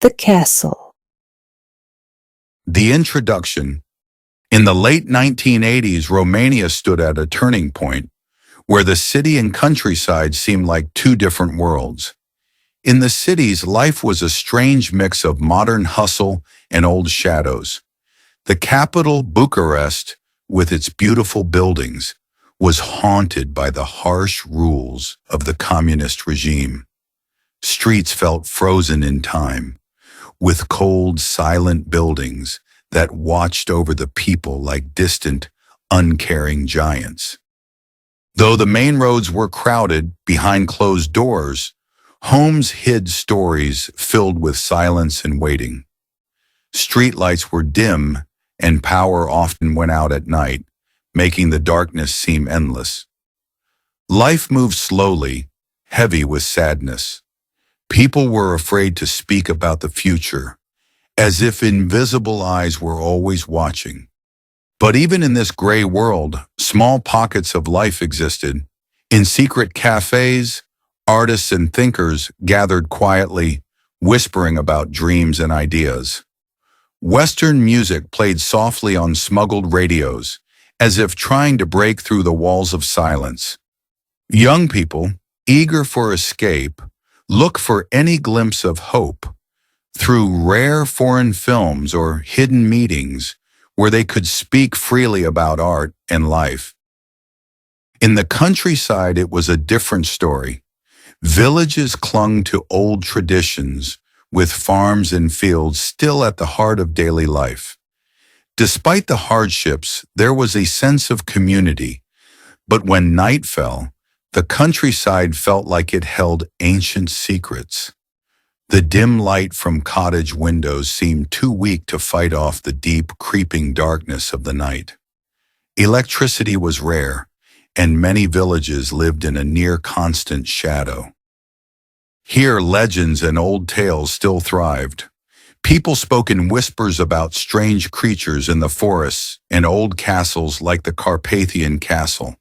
The castle. The introduction. In the late 1980s, Romania stood at a turning point where the city and countryside seemed like two different worlds. In the cities, life was a strange mix of modern hustle and old shadows. The capital, Bucharest, with its beautiful buildings, was haunted by the harsh rules of the communist regime. Streets felt frozen in time, with cold, silent buildings that watched over the people like distant, uncaring giants. Though the main roads were crowded behind closed doors, homes hid stories filled with silence and waiting. Streetlights were dim, and power often went out at night, making the darkness seem endless. Life moved slowly, heavy with sadness. People were afraid to speak about the future, as if invisible eyes were always watching. But even in this gray world, small pockets of life existed. In secret cafes, artists and thinkers gathered quietly, whispering about dreams and ideas. Western music played softly on smuggled radios, as if trying to break through the walls of silence. Young people, eager for escape, looked for any glimpse of hope through rare foreign films or hidden meetings where they could speak freely about art and life. In the countryside, it was a different story. Villages clung to old traditions, with farms and fields still at the heart of daily life. Despite the hardships, there was a sense of community, but when night fell, the countryside felt like it held ancient secrets. The dim light from cottage windows seemed too weak to fight off the deep, creeping darkness of the night. Electricity was rare, and many villages lived in a near-constant shadow. Here, legends and old tales still thrived. People spoke in whispers about strange creatures in the forests and old castles like the Carpathian Castle,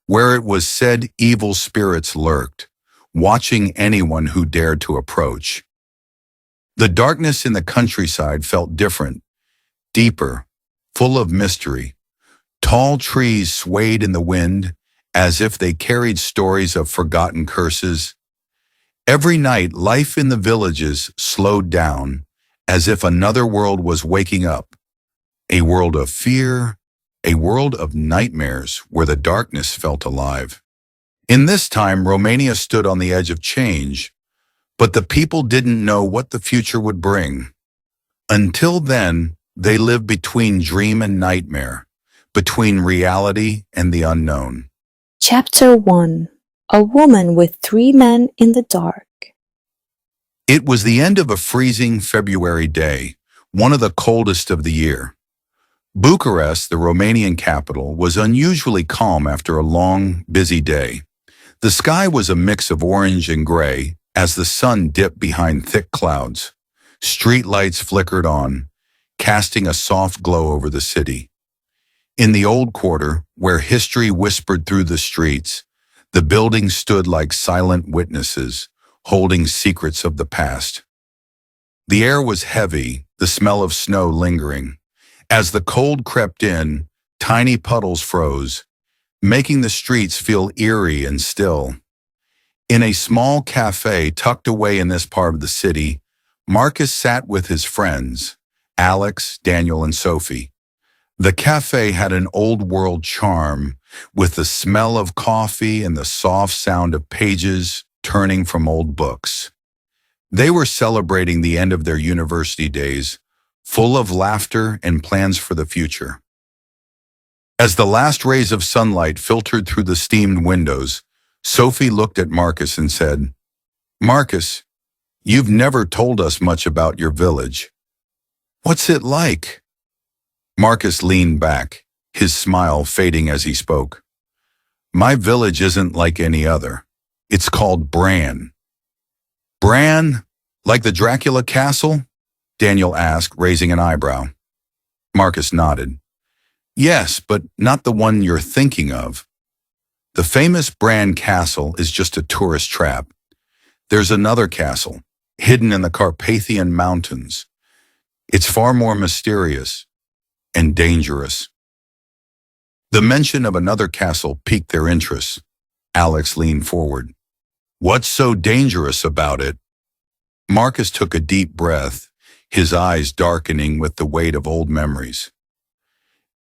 where it was said evil spirits lurked, watching anyone who dared to approach. The darkness in the countryside felt different, deeper, full of mystery. Tall trees swayed in the wind, as if they carried stories of forgotten curses. Every night, life in the villages slowed down, as if another world was waking up. A world of fear, a world of nightmares where the darkness felt alive. In this time, Romania stood on the edge of change, but the people didn't know what the future would bring. Until then, they lived between dream and nightmare, between reality and the unknown. Chapter 1. A woman with 3 men in the dark. It was the end of a freezing February day, one of the coldest of the year. Bucharest, the Romanian capital, was unusually calm after a long, busy day. The sky was a mix of orange and gray as the sun dipped behind thick clouds. Street lights flickered on, casting a soft glow over the city. In the old quarter, where history whispered through the streets, the buildings stood like silent witnesses, holding secrets of the past. The air was heavy, the smell of snow lingering. As the cold crept in, tiny puddles froze, making the streets feel eerie and still. In a small cafe tucked away in this part of the city, Marcus sat with his friends, Alex, Daniel, and Sophie. The cafe had an old-world charm, with the smell of coffee and the soft sound of pages turning from old books. They were celebrating the end of their university days, full of laughter and plans for the future. As the last rays of sunlight filtered through the steamed windows, Sophie looked at Marcus and said, "Marcus, you've never told us much about your village. What's it like?" Marcus leaned back, his smile fading as he spoke. "My village isn't like any other. It's called Bran." "Bran? Like the Dracula castle?" Daniel asked, raising an eyebrow. Marcus nodded. "Yes, but not the one you're thinking of. The famous Bran Castle is just a tourist trap. There's another castle, hidden in the Carpathian Mountains. It's far more mysterious and dangerous. The mention of another castle piqued their interest. Alex leaned forward. What's so dangerous about it? Marcus took a deep breath, his eyes darkening with the weight of old memories.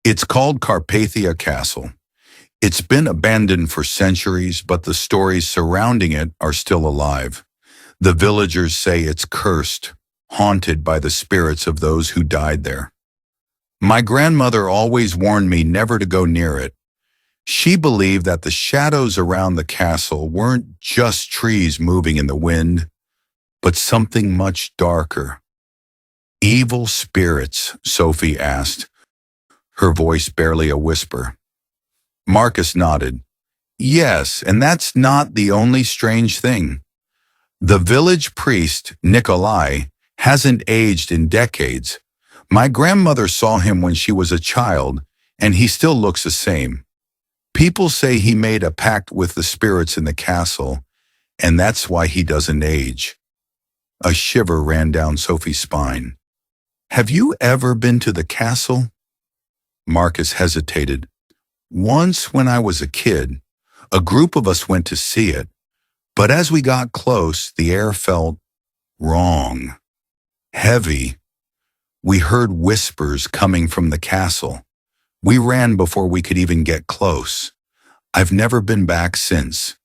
It's called Carpathia Castle. It's been abandoned for centuries, but the stories surrounding it are still alive. The villagers say it's cursed, haunted by the spirits of those who died there. My grandmother always warned me never to go near it. She believed that the shadows around the castle weren't just trees moving in the wind, but something much darker. Evil spirits, Sophie asked, her voice barely a whisper. Marcus nodded. Yes, and that's not the only strange thing. The village priest, Nikolai, hasn't aged in decades. My grandmother saw him when she was a child, and he still looks the same. People say he made a pact with the spirits in the castle, and that's why he doesn't age. A shiver ran down Sophie's spine. Have you ever been to the castle? Marcus hesitated. Once when I was a kid, a group of us went to see it, but as we got close, the air felt wrong, heavy. We heard whispers coming from the castle. We ran before we could even get close. I've never been back since.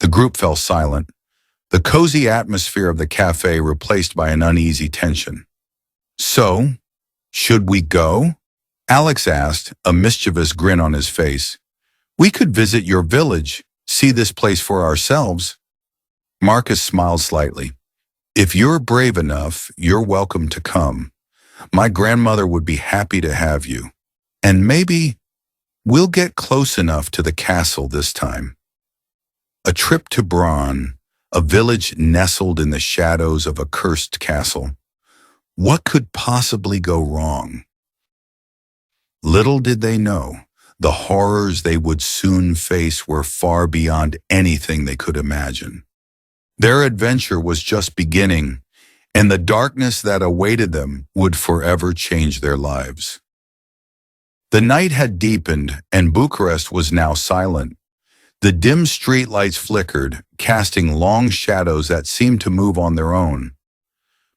The group fell silent, the cozy atmosphere of the cafe replaced by an uneasy tension. So, should we go? Alex asked, a mischievous grin on his face. We could visit your village, see this place for ourselves. Marcus smiled slightly. If you're brave enough, you're welcome to come. My grandmother would be happy to have you. And maybe we'll get close enough to the castle this time. A trip to Braun, a village nestled in the shadows of a cursed castle. What could possibly go wrong? Little did they know, the horrors they would soon face were far beyond anything they could imagine. Their adventure was just beginning, and the darkness that awaited them would forever change their lives. The night had deepened, and Bucharest was now silent. The dim streetlights flickered, casting long shadows that seemed to move on their own.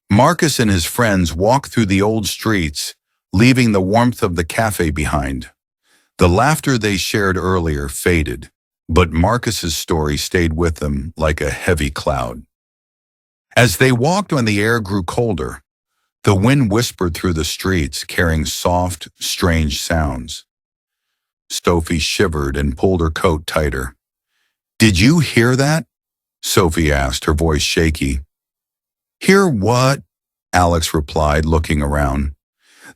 Marcus and his friends walked through the old streets, leaving the warmth of the cafe behind. The laughter they shared earlier faded, but Marcus's story stayed with them like a heavy cloud. As they walked when the air grew colder, the wind whispered through the streets, carrying soft, strange sounds. Sophie shivered and pulled her coat tighter. Did you hear that? Sophie asked, her voice shaky. Hear what? Alex replied, looking around.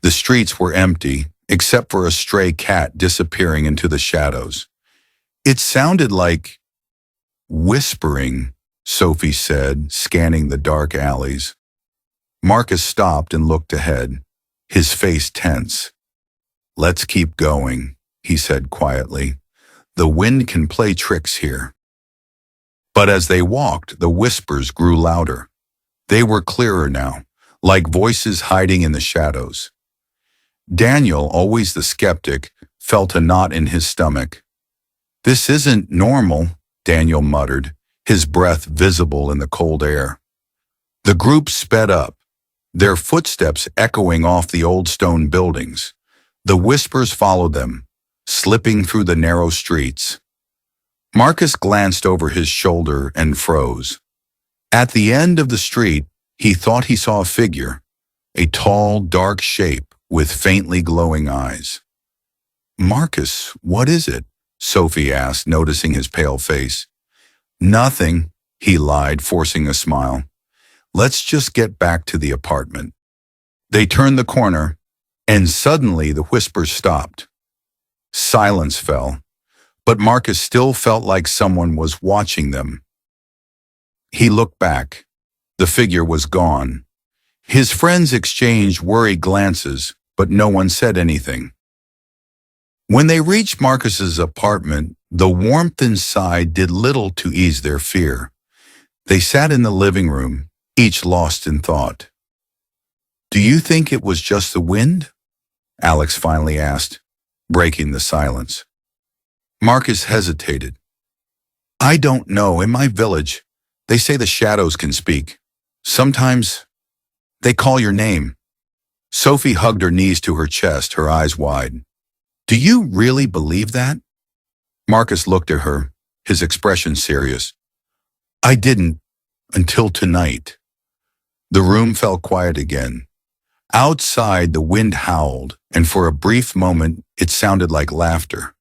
The streets were empty, except for a stray cat disappearing into the shadows. It sounded like whispering, Sophie said, scanning the dark alleys. Marcus stopped and looked ahead, his face tense. Let's keep going, he said quietly. The wind can play tricks here. But as they walked, the whispers grew louder. They were clearer now, like voices hiding in the shadows. Daniel, always the skeptic, felt a knot in his stomach. This isn't normal, Daniel muttered, his breath visible in the cold air. The group sped up, their footsteps echoing off the old stone buildings. The whispers followed them, slipping through the narrow streets. Marcus glanced over his shoulder and froze. At the end of the street, he thought he saw a figure, a tall, dark shape with faintly glowing eyes. Marcus, what is it? Sophie asked, noticing his pale face. Nothing, he lied, forcing a smile. Let's just get back to the apartment. They turned the corner, and suddenly the whispers stopped. Silence fell, but Marcus still felt like someone was watching them. He looked back. The figure was gone. His friends exchanged worried glances, but no one said anything. When they reached Marcus's apartment, the warmth inside did little to ease their fear. They sat in the living room, each lost in thought. "Do you think it was just the wind?" Alex finally asked, breaking the silence. Marcus hesitated. "I don't know. In my village, they say the shadows can speak. Sometimes they call your name." Sophie hugged her knees to her chest, her eyes wide. "Do you really believe that?" Marcus looked at her, his expression serious. "I didn't, until tonight." The room fell quiet again. Outside, the wind howled, and for a brief moment, it sounded like laughter.